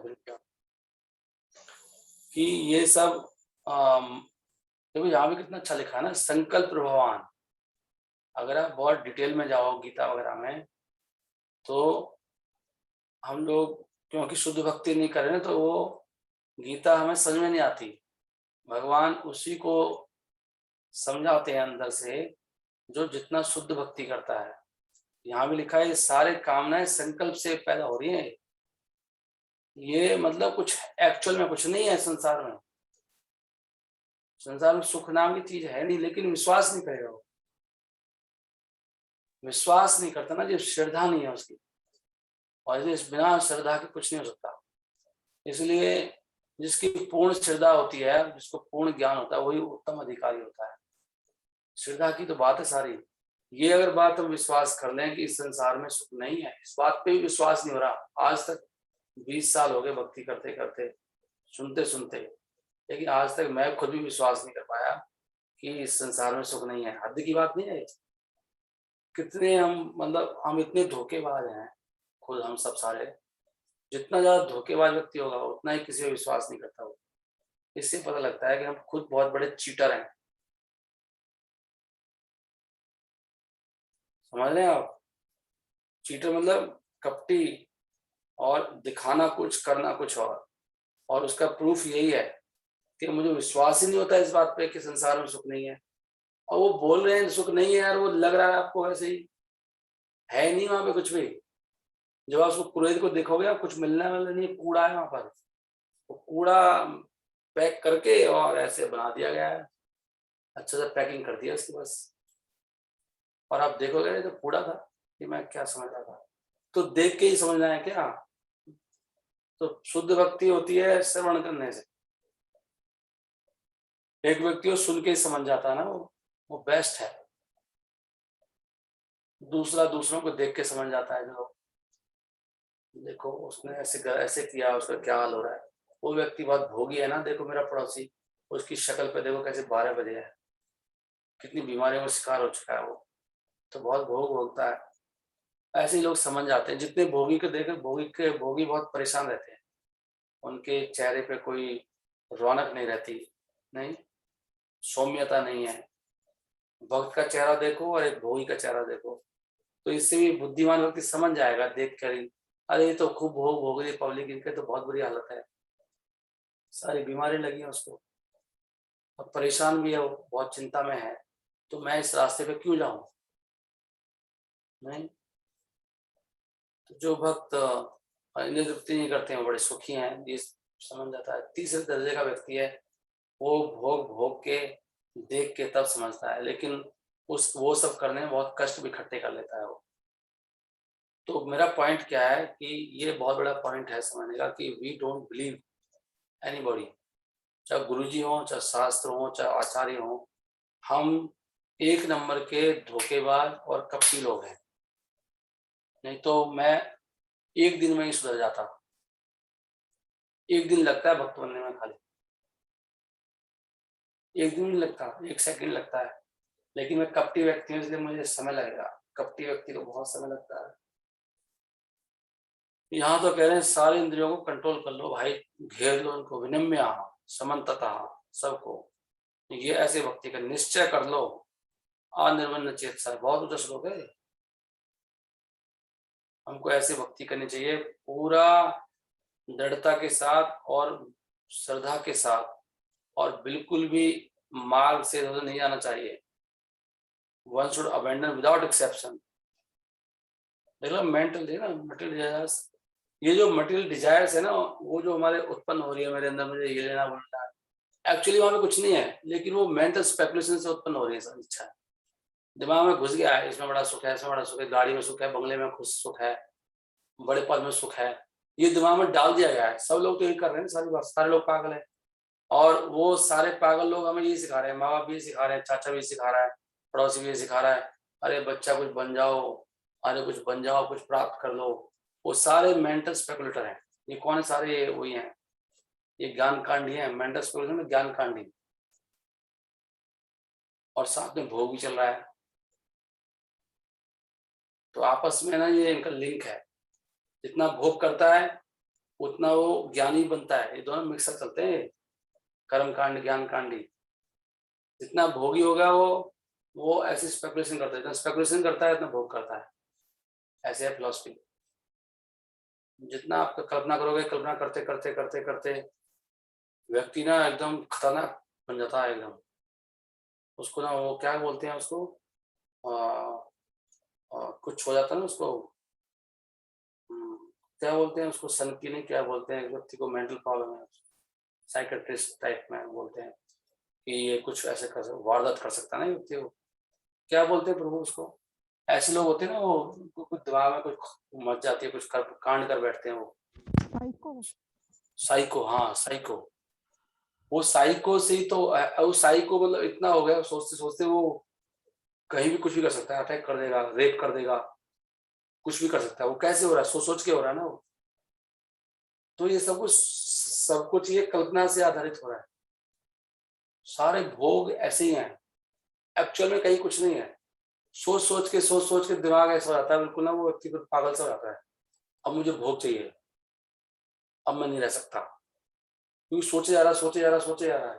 फिर क्या कि ये सब देखो यहाँ भी कितना अच्छा लिखा है ना, संकल्प प्रभवान। अगर आप बहुत डिटेल में जाओ गीता वगैरह में, तो हम लोग क्योंकि शुद्ध भक्ति नहीं कर रहे हैं, तो वो गीता हमें समझ में नहीं आती। भगवान उसी को समझाते हैं अंदर से जो जितना शुद्ध भक्ति करता है। यहाँ भी लिखा है ये सारे कामनाएं संकल्प से पैदा हो रही हैं। ये मतलब कुछ एक्चुअल में कुछ नहीं है संसार में। संसार में सुख नाम की चीज है नहीं, लेकिन विश्वास नहीं करेगा वो। विश्वास नहीं करता ना, जो श्रद्धा नहीं है उसकी, और इस बिना श्रद्धा के कुछ नहीं हो सकता। इसलिए जिसकी पूर्ण श्रद्धा होती है, जिसको पूर्ण ज्ञान होता है, वही उत्तम अधिकारी होता है। श्रद्धा की तो बात है सारी। ये अगर बात हम विश्वास कर लें कि इस संसार में सुख नहीं है, इस बात पे भी विश्वास नहीं हो रहा। आज तक 20 साल हो गए भक्ति करते करते, सुनते सुनते, लेकिन आज तक मैं खुद भी विश्वास नहीं कर पाया कि इस संसार में सुख नहीं है। हद की बात नहीं है। कितने हम मतलब हम इतने धोखेबाज हैं खुद, हम सब सारे। जितना ज्यादा धोखेबाज व्यक्ति होगा उतना ही किसी पे विश्वास नहीं करता वो। इससे पता लगता है कि हम खुद बहुत बड़े चीटर हैं। समझ रहे हैं आप? चीटर मतलब कपटी, और दिखाना कुछ करना कुछ और उसका प्रूफ यही है कि मुझे विश्वास ही नहीं होता इस बात पे कि संसार में सुख नहीं है। और वो बोल रहे हैं सुख नहीं है यार, वो लग रहा है आपको ऐसे ही है नहीं वहां पे कुछ भी। जब आप उसको पुरोहित को देखोगे आप, कुछ मिलने वाला नहीं, कूड़ा है वहां पर। वो कूड़ा पैक करके और ऐसे बना दिया गया है, अच्छे से पैकिंग कर दिया उसकी बस। और आप देखोगे ये तो कूड़ा था, कि मैं क्या समझ रहा था। तो देख के ही समझना है क्या? तो शुद्ध भक्ति होती है श्रवण करने से। एक व्यक्ति को सुन के ही समझ जाता है ना, वो बेस्ट है। दूसरा दूसरों को देख के समझ जाता है। जो देखो उसने ऐसे किया, उसका क्या हाल हो रहा है। वो व्यक्ति बहुत भोगी है ना। देखो मेरा पड़ोसी, उसकी शक्ल पे देखो कैसे 12 बजे है, कितनी बीमारियों का शिकार हो चुका है वो। तो बहुत भोग भोगता है। ऐसे ही लोग समझ जाते हैं। जितने भोगी को देखे, भोगी बहुत परेशान रहते हैं। उनके चेहरे पे कोई रौनक नहीं रहती, नहीं, सौम्यता नहीं है। भक्त का चेहरा देखो और एक भोगी का चेहरा देखो, तो इससे भी बुद्धिमान व्यक्ति समझ जाएगा देख कर ही, अरे ये तो खूब भोग भोग रही पब्लिक, इनके तो बहुत बुरी हालत है, सारी बीमारी लगी है उसको, और परेशान भी है वो, बहुत चिंता में है। तो मैं इस रास्ते पे क्यों जाऊं? नहीं। तो जो भक्त इंद्रिय तृप्ति नहीं करते हैं, बड़े सुखी हैं, ये समझ जाता है। तीसरे दर्जे का व्यक्ति है, वो भोग भोग के देख के तब समझता है, लेकिन उस वो सब करने में बहुत कष्ट भी इकट्ठे कर लेता है वो। तो मेरा पॉइंट क्या है कि ये बहुत बड़ा पॉइंट है समझने का, कि वी डोंट बिलीव एनीबॉडी, चाहे गुरुजी हो, चाहे शास्त्र हो, चाहे आचार्य हो। हम एक नंबर के धोखेबाज और कपटी लोग हैं। नहीं तो मैं एक दिन में ही सुधर जाता। एक दिन लगता है भक्त बनने में, खाली एक दिन नहीं लगता, एक सेकंड लगता है। लेकिन मैं कपटी व्यक्ति हूँ, इसलिए मुझे समय लगेगा। कपटी व्यक्ति को बहुत समय लगता है। यहाँ तो कह रहे हैं सारे इंद्रियों को कंट्रोल कर लो भाई, घेर लो उनको, विनम्य समन्तता सबको। ये ऐसे भक्ति का निश्चय कर लो। अनिर्बंध चेत सा, बहुत ऊंचा श्लोक है। हमको ऐसे भक्ति करनी चाहिए पूरा दृढ़ता के साथ और श्रद्धा के साथ, और बिल्कुल भी मार्ग से इधर नहीं जाना चाहिए। One should abandon without exception. देख लो मेंटल ना, मटेरियल डिजायर्स, ये जो मटेरियल डिजायर्स है ना, वो जो हमारे उत्पन्न हो रही है मेरे अंदर, मुझे ये लेना बोलना है, एक्चुअली वहां पे कुछ नहीं है, लेकिन वो मेंटल स्पेकुलेशन से उत्पन्न हो रही है सब इच्छा। दिमाग में घुस गया है, इसमें बड़ा सुख है, इसमें बड़ा सुख है, गाड़ी में सुख है, बंगले में खुश सुख है, बड़े पद में सुख है। ये दिमाग में डाल दिया गया है। सब लोग तो यही कर रहे हैं, सारी बात, सारे लोग पागल है। और वो सारे पागल लोग हमें ये सिखा रहे हैं, माँ बाप भी सिखा रहे हैं, चाचा भी सिखा रहा है, पड़ोसी भी सिखा रहा है, अरे बच्चा कुछ बन जाओ, अरे कुछ बन जाओ, कुछ प्राप्त कर लो। वो सारे मेंटल स्पेकुलेटर हैं। ये कौन है? सारे वही हैं, ये ज्ञान कांडी है। मेंटल स्पेकुलेशन में ज्ञान कांडी, और साथ में भोग भी चल रहा है। तो आपस में ना ये इनका लिंक है। जितना भोग करता है उतना वो ज्ञानी बनता है। ये दोनों मिक्सअप चलते हैं, कर्म कांड ज्ञान कांडी। जितना भोगी होगा वो ऐसी स्पेकुलेशन करता है, जितना स्पेकुलेशन करता है इतना भोग करता है। ऐसे है फिलॉसफी। जितना आप कल्पना करोगे, कल्पना करते करते करते करते व्यक्ति ना एकदम खतरनाक बन जाता है एकदम। उसको ना वो क्या बोलते हैं उसको, कुछ हो जाता है ना उसको, क्या बोलते हैं उसको, सन की नहीं, क्या बोलते हैं व्यक्ति को मेंटल प्रॉब्लम है, साइकेट्रिस्ट टाइप में बोलते हैं कि ये कुछ ऐसे कर वारदात कर सकता है ना व्यक्ति को। क्या बोलते हैं प्रभु उसको? ऐसे लोग होते हैं ना, वो कुछ दिमाग में कुछ मच जाती है, कुछ कांड कर बैठते हैं वो। साइको। साइको, हाँ साइको। वो साइको से ही तो वो साइको मतलब इतना हो गया, सोचते सोचते वो कहीं भी कुछ भी कर सकता है, अटैक कर देगा, रेप कर देगा, कुछ भी कर सकता है। वो कैसे हो रहा है? सोच सोच के हो रहा है ना वो। तो ये सब कुछ ये कल्पना से आधारित हो रहा है। सारे भोग ऐसे ही हैं, एक्चुअल में कहीं कुछ नहीं है। सोच सोच के दिमाग ऐसा हो जाता है बिल्कुल ना, वो व्यक्ति को पागल सा हो जाता है। अब मुझे भोग चाहिए, अब मैं नहीं रह सकता, क्योंकि सोचे जा रहा है।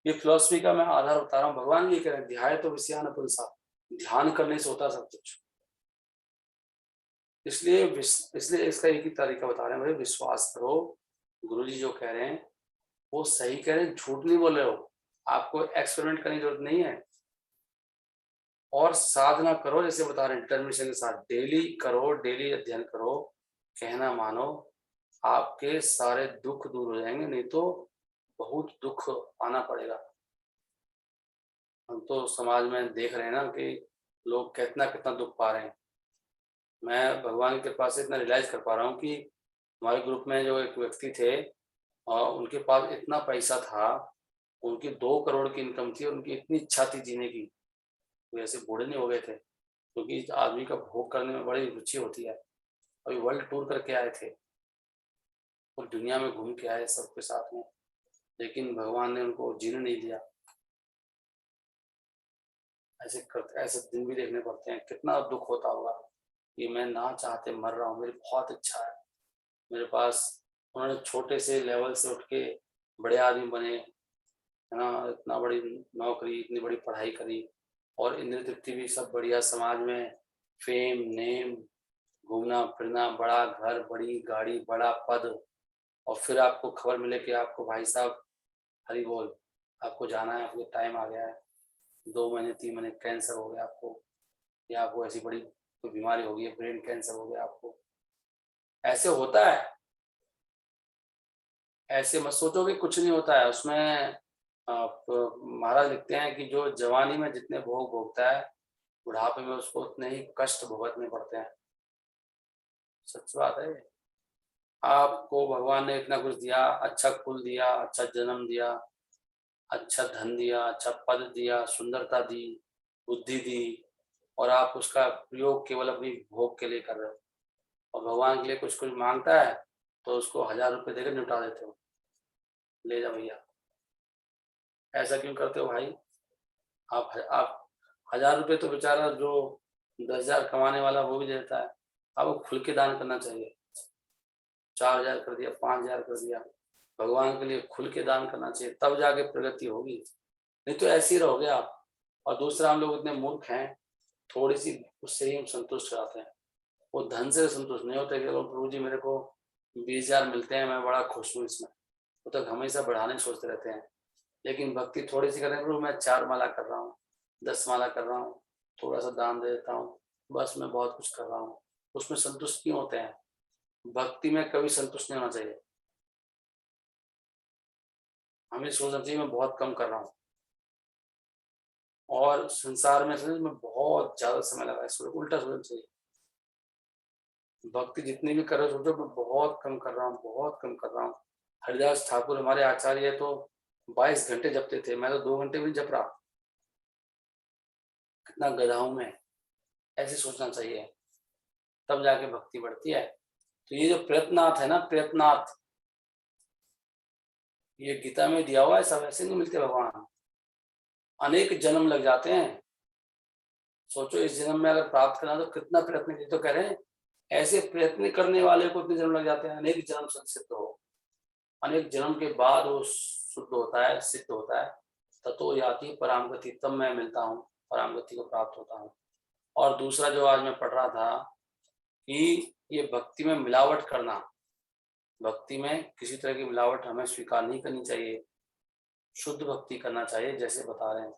ये फिलॉसफी का मैं आधार बता रहा हूँ। भगवान ये कह रहे हैं, ध्याय तो विषयान पुरुषा, ध्यान करने से होता सब कुछ। इसलिए इसका एक ही तरीका बता रहे हैं, भाई विश्वास करो। गुरुजी जो कह रहे हैं वो सही कह रहे हैं, झूठ नहीं बोल रहे हो। आपको एक्सपेरिमेंट करने की जरूरत नहीं है। और साधना करो, जैसे बता रहे हैं डिटर्मिनेशन के साथ, डेली करो, डेली अध्ययन करो, कहना मानो, आपके सारे दुख दूर हो जाएंगे। नहीं तो बहुत दुख आना पड़ेगा। हम तो समाज में देख रहे हैं ना कि लोग कितना कितना दुख पा रहे हैं। मैं भगवान की कृपा से इतना रियलाइज कर पा रहा हूँ कि हमारे ग्रुप में जो एक व्यक्ति थे, उनके पास इतना पैसा था, उनकी 2 करोड़ की इनकम थी, उनकी इतनी इच्छा थी जीने की, वो ऐसे बूढ़े नहीं हो गए थे, क्योंकि आदमी का भोग करने में बड़ी रुचि होती है। अभी वर्ल्ड टूर करके आए थे और दुनिया में घूम के आए सबके साथ में, लेकिन भगवान ने उनको जीने नहीं दिया। ऐसे करते, ऐसे दिन भी देखने पड़ते हैं। कितना दुख होता होगा कि मैं ना चाहते मर रहा हूँ, मेरी बहुत इच्छा है मेरे पास। उन्होंने छोटे से लेवल से उठ के बड़े आदमी बने, है ना, इतना बड़ी नौकरी, इतनी बड़ी पढ़ाई करी, और इंद्र तृप्ति भी सब बढ़िया, समाज में फेम नेम, घूमना फिरना, बड़ा घर, बड़ी गाड़ी, बड़ा पद, और फिर आपको खबर मिले कि आपको भाई साहब हरी बोल, आपको जाना है, आपको टाइम आ गया है, 2 महीने 3 महीने कैंसर हो गया आपको, या आपको ऐसी बड़ी कोई बीमारी हो गई है, ब्रेन कैंसर हो गया आपको। ऐसे होता है। ऐसे मत सोचो कि कुछ नहीं होता है उसमें। आप महाराज लिखते हैं कि जो जवानी में जितने भोग भोगता है, बुढ़ापे में उसको उतने ही कष्ट भुगतने पड़ते हैं। सच बात है। आपको भगवान ने इतना कुछ दिया, अच्छा कुल दिया, अच्छा जन्म दिया, अच्छा धन दिया, अच्छा पद दिया, सुंदरता दी, बुद्धि दी, और आप उसका प्रयोग केवल अपनी भोग के लिए कर रहे हो। और भगवान के लिए कुछ कुछ मांगता है तो उसको 1000 रुपये देकर निपटा देते हो, ले जा भैया। ऐसा क्यों करते हो भाई? आप 1000 रुपये तो बेचारा जो 10,000 कमाने वाला वो भी देता है। आपको खुल के दान करना चाहिए। 4,000 कर दिया, 5,000 कर दिया, भगवान के लिए खुल के दान करना चाहिए, तब जाके प्रगति होगी। नहीं तो ऐसे ही रहोगे आप। और दूसरा, हम लोग इतने मूर्ख हैं, थोड़ी सी उससे ही हम संतुष्ट रहते हैं। वो धन से संतुष्ट नहीं होते कि प्रभु जी मेरे को 20,000 मिलते हैं, मैं बड़ा खुश हूँ इसमें। वो तो हमेशा बढ़ाने सोचते रहते हैं। लेकिन भक्ति थोड़ी सी करें, प्रभु मैं 4 माला कर रहा हूँ, 10 माला कर रहा हूँ, थोड़ा सा दान दे देता हूँ, बस मैं बहुत कुछ कर रहा हूँ, उसमें संतुष्ट क्यों होते हैं? भक्ति में कभी संतुष्ट नहीं होना चाहिए। हमें सोचना चाहिए मैं बहुत कम कर रहा हूँ, और संसार में मैं बहुत ज्यादा समय लगा है। उल्टा सोचना चाहिए। भक्ति जितनी भी कर रहे हो सोचो मैं बहुत कम कर रहा हूँ, बहुत कम कर रहा हूँ। हरिदास ठाकुर हमारे आचार्य तो 22 घंटे जपते थे, मैं तो 2 घंटे भी नहीं जप रहा। कितना गधा हूं मैं। ऐसे सोचना चाहिए, तब जाके भक्ति बढ़ती है। तो ये जो प्रयत्नार्थ है ना, प्रयत्नार्थ, ये गीता में दिया हुआ है। सब ऐसे नहीं मिलते भगवान, अनेक जन्म लग जाते हैं। सोचो इस जन्म में अगर प्राप्त करना तो कितना प्रयत्न। तो कह रहे हैं ऐसे प्रयत्न करने वाले को इतने जन्म लग जाते हैं, अनेक जन्म संसिद्ध हो, अनेक जन्म के बाद वो शुद्ध होता है, सिद्ध होता है। ततो याति पराम गति, तब मैं मिलता हूँ, पराम गति को प्राप्त होता हूँ। और दूसरा जो आज मैं पढ़ रहा था कि ये भक्ति में मिलावट करना, भक्ति में किसी तरह की मिलावट हमें स्वीकार नहीं करनी चाहिए, शुद्ध भक्ति करना चाहिए जैसे बता रहे हैं।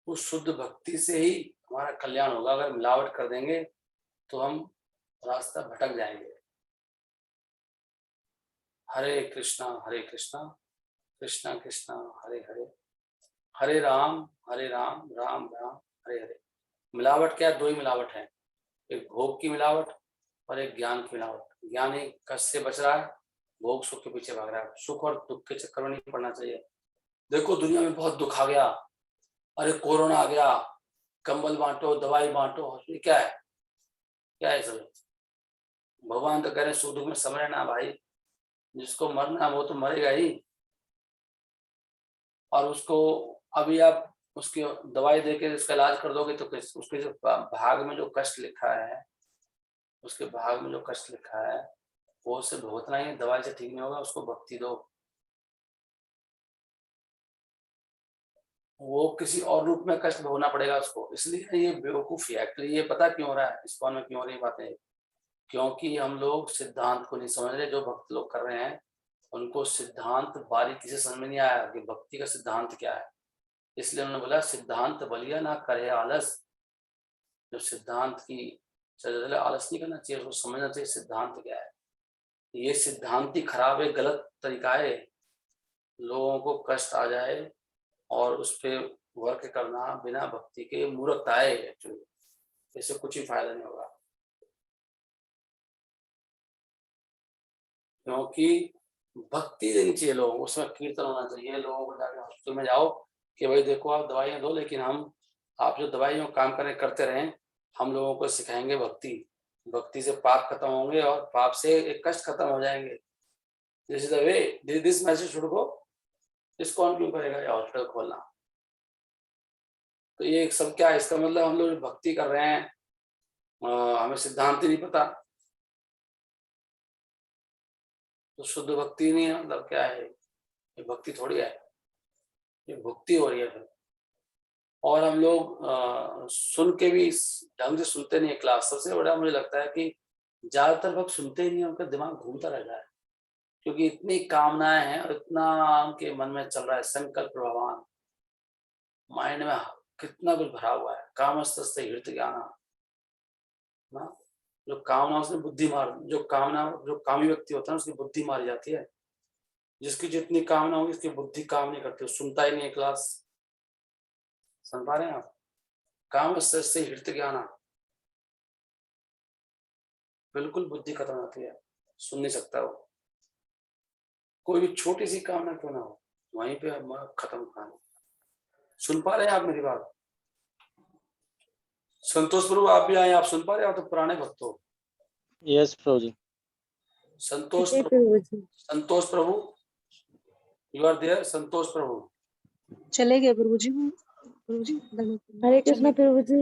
उस शुद्ध भक्ति से ही हमारा कल्याण होगा। अगर मिलावट कर देंगे तो हम रास्ता भटक जाएंगे। हरे कृष्णा कृष्णा कृष्णा हरे हरे, हरे राम राम राम हरे हरे। मिलावट क्या है? दो ही मिलावट है, एक भोग की मिलावट और एक ज्ञान की मिलावट। ज्ञान एक कष्ट से बच रहा है, भोग सुख के पीछे भाग रहा है। सुख और दुख के चक्कर में नहीं पड़ना चाहिए। देखो दुनिया में बहुत दुख आ गया, अरे कोरोना आ गया, कंबल बांटो, दवाई बांटो, ये क्या है? क्या है सब? भगवान तो कह रहे सुख दुख में समय ना भाई, जिसको मरना वो तो मरेगा ही। और उसको अभी आप उसकी दवाई देके उसका इलाज कर दोगे तो उसके जो भाग में जो कष्ट लिखा है, उसके भाग में जो कष्ट लिखा है वो उसे भुगतना ही, दवाई से ठीक नहीं होगा। उसको भक्ति दो, वो किसी और रूप में कष्ट भोगना पड़ेगा उसको। इसलिए ये बेवकूफी है। एक्चुअली ये पता क्यों हो रहा है, इस्कॉन में क्यों हो रही बातें? क्योंकि हम लोग सिद्धांत को नहीं समझ रहे। जो भक्त लोग कर रहे हैं उनको सिद्धांत बारीकी से समझ में नहीं आया कि भक्ति का सिद्धांत क्या है। इसलिए उन्होंने बोला सिद्धांत बलिया ना करे आलस। जो सिद्धांत की चले आलस नहीं करना चाहिए, उसको समझना चाहिए सिद्धांत क्या है। ये सिद्धांत ही खराब है, गलत तरीका है, लोगों को कष्ट आ जाए और उस पर वर्क करना बिना भक्ति के मूर्खता है। एक्चुअली इससे कुछ ही फायदा नहीं होगा। क्योंकि भक्ति देनी चाहिए लोगों को, उसमें कीर्तन होना चाहिए। लोगों को जाके हॉस्पिटल में जाओ कि भाई देखो आप दवाइयाँ दो, लेकिन हम आप जो दवाइयों काम करते रहें, हम लोगों को सिखाएंगे भक्ति। भक्ति से पाप खत्म होंगे और पाप से एक कष्ट खत्म हो जाएंगे। This is the way, this message should go. इसको हम क्यों करेगा ये हॉस्पिटल खोलना? तो ये सब क्या है? इसका मतलब हम लोग भक्ति कर रहे हैं, हमें सिद्धांत ही नहीं पता, तो शुद्ध भक्ति नहीं है। मतलब क्या है? ये भक्ति थोड़ी है, ये भक्ति हो रही है फिर। और हम लोग सुन के भी ढंग से सुनते नहीं है क्लास। सबसे बड़ा मुझे लगता है कि ज्यादातर वक्त सुनते ही नहीं, उनका दिमाग घूमता रहता है। क्योंकि इतनी कामनाएं हैं और इतना उनके मन में चल रहा है, संकल्प प्रभावान माइंड में कितना कुछ भरा हुआ है। कामस्तस्ते हृत ज्ञाना ना, जो कामना उसने बुद्धि मार, जो कामी व्यक्ति होता है उसकी बुद्धि मारी जाती है। जिसकी जितनी कामना होगी उसकी बुद्धि काम नहीं करती, सुनता ही नहीं है क्लास। सुन पा रहे हैं आप? कामस्तस्ते हृत ज्ञाना, बिल्कुल बुद्धि खत्म होती है, सुन नहीं सकता वो। कोई भी छोटी सी कामना क्यों ना हो, वहीं पे खत्म कहानी। सुन पा रहे हैं आप मेरी बात? संतोष प्रभु आप भी आए, आप सुन पा रहे हैं? आप तो पुराने भक्त हो। यस प्रभु जी। संतोष जय प्रभु, प्रभु जी। संतोष प्रभु, यू आर देयर? संतोष प्रभु चले गए प्रभु जी। प्रभु जी हरे कृष्ण प्रभु जी।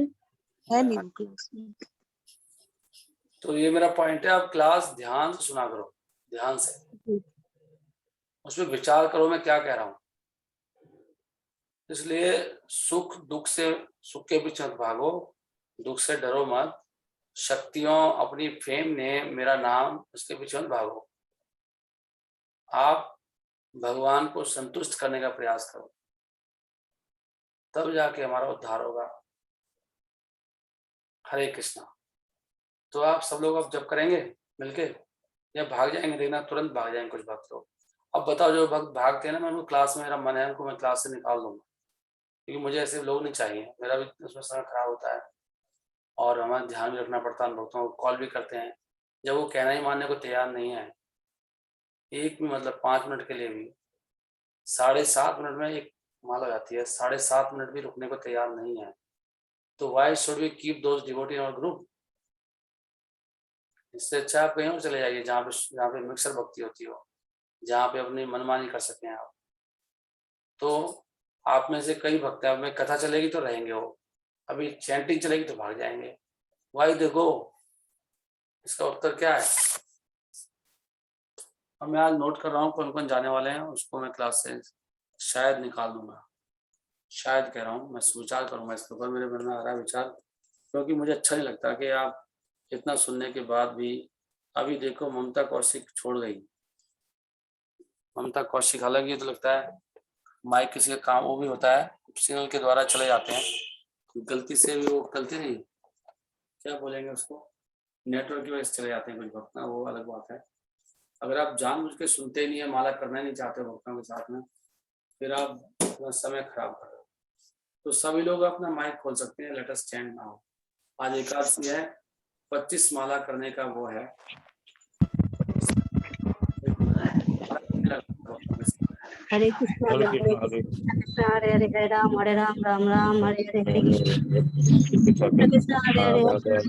है नहीं वो क्लास में। तो ये मेरा पॉइंट है, आप क्लास ध्यान से सुना करो, ध्यान से, जी। उसमें विचार करो मैं क्या कह रहा हूँ। इसलिए सुख दुख से, सुख के पीछे मत भागो, दुख से डरो मत। शक्तियों अपनी फेम ने मेरा नाम, उसके पीछे मत भागो। आप भगवान को संतुष्ट करने का प्रयास करो, तब जाके हमारा उद्धार होगा। हरे कृष्णा। तो आप सब लोग अब जब करेंगे मिलके या भाग जाएंगे? देखना तुरंत भाग जाएंगे कुछ भक्त लोग। अब बताओ जो भक्त भागते हैं ना, मैं उनको क्लास में, मेरा मन है उनको मैं क्लास से निकाल दूंगा, क्योंकि मुझे ऐसे लोग नहीं चाहिए। मेरा भी उसमें समय खराब होता है और हमारा ध्यान भी रखना पड़ता है। भक्तों को कॉल भी करते हैं, जब वो कहना ही मानने को तैयार नहीं है, एक भी मतलब 5 मिनट के लिए भी, 7.5 मिनट में एक माला हो जाती है, 7.5 मिनट भी रुकने को तैयार नहीं है, तो why should we keep those devotee in our group? इससे अच्छा आप कहीं और चले जाइए जहाँ पे मिक्सर भक्ति होती हो, जहाँ पे अपनी मनमानी कर सकें आप। तो आप में से कई भक्त हैं, अब में कथा चलेगी तो रहेंगे वो, अभी चैंटिंग चलेगी तो भाग जाएंगे। भाई देखो इसका उत्तर क्या है। अब मैं आज नोट कर रहा हूँ कौन कौन जाने वाले हैं, उसको मैं क्लास से शायद निकाल दूंगा, शायद कह रहा हूँ, मैं विचार करूंगा इसके ऊपर, मेरे मन में आ रहा है विचार, क्योंकि मुझे अच्छा नहीं लगता कि आप इतना सुनने के बाद भी। अभी देखो ममता कौशिक छोड़ गई, ममता कौशिक, हालांकि ये तो लगता है माइक किसी का काम वो भी होता है, सिग्नल के द्वारा चले जाते हैं, गलती से भी वो गलती नहीं, क्या बोलेंगे उसको, नेटवर्क की वजह से चले जाते हैं कुछ वक्त ना, वो अलग बात है। अगर आप जानबूझ के सुनते नहीं है, माला करना ही नहीं चाहते भक्तों के साथ में, फिर आप अपना समय खराब कर रहे हो। तो सभी लोग अपना माइक खोल सकते हैं, लेट अस स्टैंड नाउ। आज एकादशी है, 25 माला करने का वो है। हरे कृष्णा हरे हरे हरे राम राम राम हरे हरे हरे कृष्णा हरे कृष्णा हरे हरे